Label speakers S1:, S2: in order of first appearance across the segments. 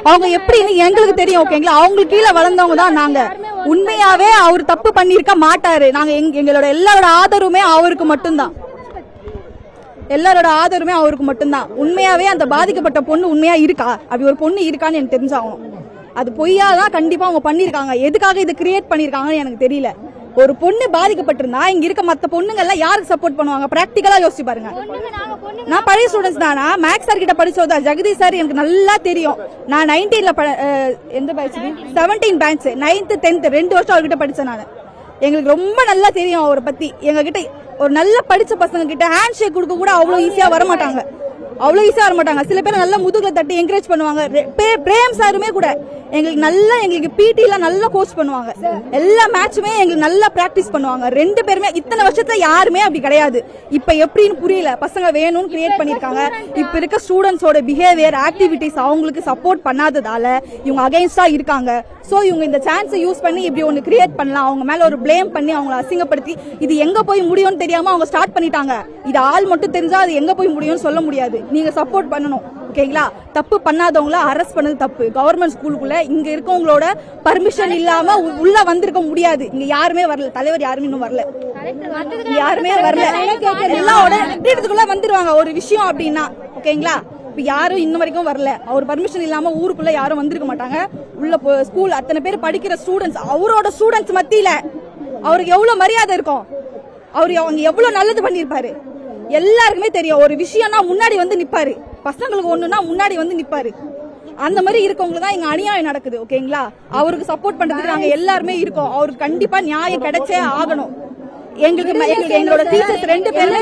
S1: அவங்க எப்படின்னு எங்களுக்கு தெரியும் ஓகேங்களா. அவங்களுக்கு கீழே வளர்ந்தவங்க தான் நாங்க. உண்மையாவே அவர் தப்பு பண்ணிருக்க மாட்டாரு. நாங்க எங்களோட எல்லாரோட ஆதரவுமே அவருக்கு மட்டும்தான். எல்லாரோட ஆதரவுமே அவருக்கு மட்டும்தான். உண்மையாவே அந்த பாதிக்கப்பட்ட பொண்ணு உண்மையா இருக்கா, அப்படி ஒரு பொண்ணு இருக்கான்னு எனக்கு தெரிஞ்சாகணும். அது பொய்யாதான் கண்டிப்பா அவங்க பண்ணிருக்காங்க. எதுக்காக இதை கிரியேட் பண்ணிருக்காங்கன்னு எனக்கு தெரியல. ஒரு பொண்ணு பாதிக்கப்பட்டிருந்தா இங்க இருக்க மத்த பொண்ணுங்க எல்லாம் யாருக்கு சப்போர்ட் பண்ணுவாங்க? பிராக்டிகலா யோசிச்சு பாருங்க. நான் பழைய ஸ்டூடெண்ட்ஸ் தானா, மேக்ஸ் சார் கிட்ட படிச்சதா ஜெகதீஷ் சார் எனக்கு நல்லா தெரியும். நான் 19ல எந்த பேட்ச் 17 பேட்ச் 9th 10th 2 வருஷம் அவர்கிட்ட படிச்சேன். நான் எங்களுக்கு ரொம்ப நல்லா தெரியும் அவரை பத்தி. எங்க கிட்ட ஒரு நல்ல படிச்ச பசங்க கிட்ட ஹேண்ட் ஷேக் கொடுக்க கூட அவ்வளவு ஈஸியா வர மாட்டாங்க. சில பேர் நல்லா முதுகுல தட்டி என்கரேஜ் பண்ணுவாங்க. பிரேம் சாருமே கூட எங்களுக்கு பிடில நல்லா கோச் பண்ணுவாங்க. எல்லா மேட்சுமே எங்களுக்கு நல்லா பிராக்டிஸ் பண்ணுவாங்க. 2 பேருமே இத்தனை வருஷத்துல யாருமே அப்படி கிடையாது. இப்ப எப்படின்னு புரியல. பசங்க வேணும்னு கிரியேட் பண்ணிருக்காங்க. இப்ப இருக்க ஸ்டூடெண்ட்ஸோட பிஹேவியர் ஆக்டிவிட்டிஸ் அவங்களுக்கு சப்போர்ட் பண்ணாததால இவங்க அகைன்ஸ்டா இருக்காங்க. சோ இவங்க இந்த சான்ஸை யூஸ் பண்ணி இப்படி ஒன்னு கிரியேட் பண்ணலாம், அவங்க மேல ஒரு பிளேம் பண்ணி அவங்களை அசிங்கப்படுத்தி இது எங்க போய் முடியும்னு தெரியாம அவங்க ஸ்டார்ட் பண்ணிட்டாங்க. இது ஆள் மட்டும் தெரிஞ்சா அது எங்க போய் முடியும்னு சொல்ல முடியாது. நீங்க சப்போர்ட் பண்ணணும் ஓகேங்களா. தப்பு பண்ணாதவங்கள அரெஸ்ட் பண்ணது தப்பு. கவர்மெண்ட் ஸ்கூலுக்குள்ள இங்க இருக்கவங்களோட பர்மிஷன் இல்லாம உள்ள வந்திருக்க முடியாது. இங்க யாருமே வரல, தலைவர் யாருமே இன்னும் வரல, யாருமே வரல. எல்லாம் வந்துருவாங்க ஒரு விஷயம் அப்படின்னா ஓகேங்களா. இப்ப யாரும் இன்ன வரைக்கும் வரல. அவர் பர்மிஷன் இல்லாம ஊருக்குள்ள யாரும் வந்திருக்க மாட்டாங்க. உள்ள ஸ்கூல் அத்தனை பேர் படிக்கிற ஸ்டூடெண்ட்ஸ், அவரோட ஸ்டூடெண்ட்ஸ் மத்தியில அவருக்கு எவ்வளவு மரியாதை இருக்கும், அவங்க எவ்வளவு நல்லது பண்ணிருப்பாரு எல்லாருக்குமே தெரியும். ஒரு விஷயம்னா முன்னாடி வந்து நிப்பாரு, பசங்களுக்கு ஒண்ணுன்னா முன்னாடி வந்து நிப்பாரு. அந்த மாதிரி இருக்கவங்க தான் இங்க அநியாயம் நடக்குது ஓகேங்களா. அவருக்கு சப்போர்ட் பண்றதுக்கு நாங்க எல்லாருமே இருக்கோம். அவருக்கு கண்டிப்பா நியாயம் கிடைச்சே ஆகணும். எங்களோட டீச்சர்ஸ் 2 பேருமே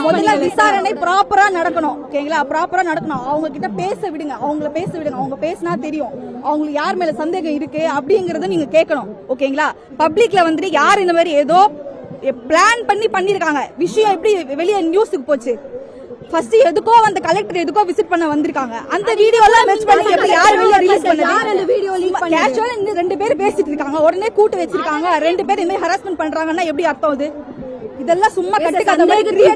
S1: முதல்ல விசாரணை ப்ராப்பரா நடக்கணும் ஓகேங்களா. ப்ராப்பரா நடக்கணும். அவங்க கிட்ட பேச விடுங்க, அவங்கள பேச விடுங்க. அவங்க பேசினா தெரியும் அவங்களுக்கு யார் மேல சந்தேகம் இருக்கு அப்படிங்கறத நீங்க கேட்கணும் ஓகேங்களா. பப்ளிக்ல வந்து யார் இந்த மாதிரி ஏதோ பிளான் பண்ணிருக்காங்க. விஷயம் எப்படி வெளியே நியூஸுக்கு போச்சு? ஃபர்ஸ்ட் எதுக்கோ அந்த கலெக்டர் எதுக்கோ விசிட் பண்ண வந்திருக்காங்க. அந்த வீடியோ எல்லாம் வெச் பண்ணி எப்படி யார் வெளிய ரிலீஸ் பண்ணது? யார் அந்த வீடியோ லீக் பண்ணது? கேஷுவலா இந்த 2 பேர் பேசிட்டு இருக்காங்க, உடனே கூட்டு வச்சிருக்காங்க. 2 பேர் இந்த மாதிரி ஹராஸ்மென்ட் பண்றாங்கன்னா எப்படி அர்த்தம்? இது இதெல்லாம் சும்மா கட்டுக்காத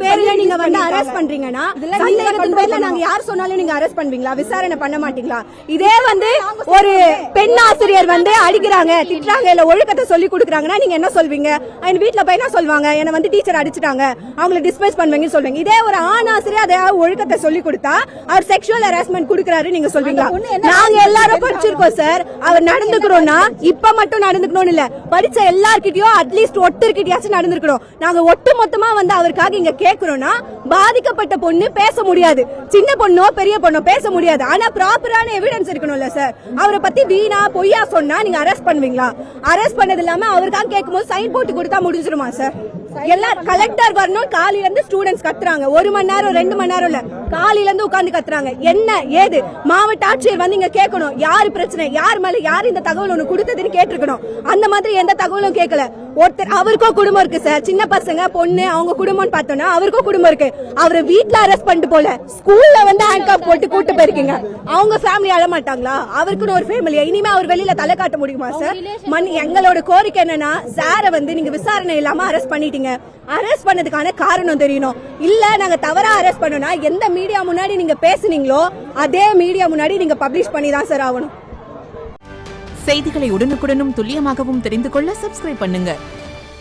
S1: பேர்ல நீங்க வந்து அரெஸ்ட் பண்றீங்கன்னா சந்தேகத்தின் பேர்ல நாங்க யார் சொன்னாலும் நீங்க அரெஸ்ட் பண்ணுவீங்களா? விசாரணை பண்ண மாட்டீங்களா? இதே வந்து ஒரு பெண் ஆசிரியர் வந்து அடிக்கிறாங்க, திட்டுறாங்க, இல்ல ஒழுக்கத்தை சொல்லி கொடுக்குறாங்கன்னா நீங்க என்ன சொல்வீங்க? என் வீட்டுல போய் என்ன சொல்வாங்க? என்ன வந்து டீச்சர் அடிச்சுட்டாங்க, அவங்களை டிஸ்மிஸ் பண்ணுவீங்கன்னு சொல்வீங்க. இதே ஒரு ஆண் ஆசிரியர் அதை ஒழுக்கத்தை சொல்லி கொடுத்தா அவர் செக்ஷுவல் ஹராஸ்மெண்ட் கொடுக்கறாரு நீங்க சொல்வீங்களா? நாங்க எல்லாரும் படிச்சிருக்கோம் சார். அவர் நடந்துக்கிறோம்னா இப்ப மட்டும் நடந்துக்கணும்னு இல்ல, படிச்ச எல்லார்கிட்டயும் அட்லீஸ்ட் ஒருத்தர்கிட்டயாச்சும் நடந்துக்கணும். நாங்க ஒட்டு மொத்தமா வந்து அவருக்காக இங்க கேக்குறோம்னா பாதிக்கப்பட்ட பொண்ணு பேச முடியாது, சின்ன பொண்ணோ பெரிய பொண்ணோ பேச முடியாது. ஆனா ப்ராப்பரான எவிடன்ஸ் இருக்கணும்ல சார். அவரை பத்தி வீணா பொய்யா சொன்னா நீங்க அரெஸ்ட் பண்ணுவீங்களா? அரெஸ்ட் பண்ணது இல்லாம அவருக்காக கேட்கும்போது சைன் போட்டு கொடுத்தா முடிஞ்சிருமா சார்? எல்லாரும் கலெக்டர் வரணும், காலையில இருந்து ஸ்டூடெண்ட்ஸ் கத்துறாங்க. 1 மணி நேரம் 2 மணி நேரம் இல்ல, காலையில இருந்து உட்கார்ந்து கத்துறாங்க. என்ன ஏது மாவட்ட ஆட்சியர் வந்து இங்க கேட்கணும், யாரு பிரச்சனை, யார் மேல யார் இந்த தகவல் ஒண்ணு கொடுத்ததுன்னு கேட்டிருக்கணும். அந்த மாதிரி எந்த தகவலும் கேட்கல. ஒருத்தர் அவருக்கும் குடும்பம் இருக்கு சார், சின்ன பசங்க பொண்ணு அவங்க குடும்பம்னு பார்த்தோம்னா அவருக்கும் குடும்பம் இருக்கு. அவரை வீட்டுல அரெஸ்ட் பண்ணிட்டு போல ஸ்கூல்ல வந்து ஹேண்ட்காப் போட்டு கூட்டு போயிருக்கீங்க. அவங்க ஃபேமிலி அழ மாட்டாங்களா? அவருக்குன்னு ஒரு ஃபேமிலியா? இனிமே அவர் வெளியில தலை காட்ட முடியுமா சார்? எங்களோட கோரிக்கை என்னன்னா சார வந்து நீங்க விசாரணை இல்லாம அரெஸ்ட் பண்ணிட்டீங்க. அரெஸ்ட் பண்ணதுக்கான காரணம் தெரியணும். இல்ல நாங்க தவறா அரெஸ்ட் பண்ணோம்னா எந்த மீடியா முன்னாடி நீங்க பேசுனீங்களோ அதே மீடியா முன்னாடி நீங்க பப்ளிஷ் பண்ணி தான் சார் ஆகணும்.
S2: செய்திகளை உடனுக்குடனும் துல்லியமாகவும் தெரிந்து கொள்ள சப்ஸ்கிரைப் பண்ணுங்க.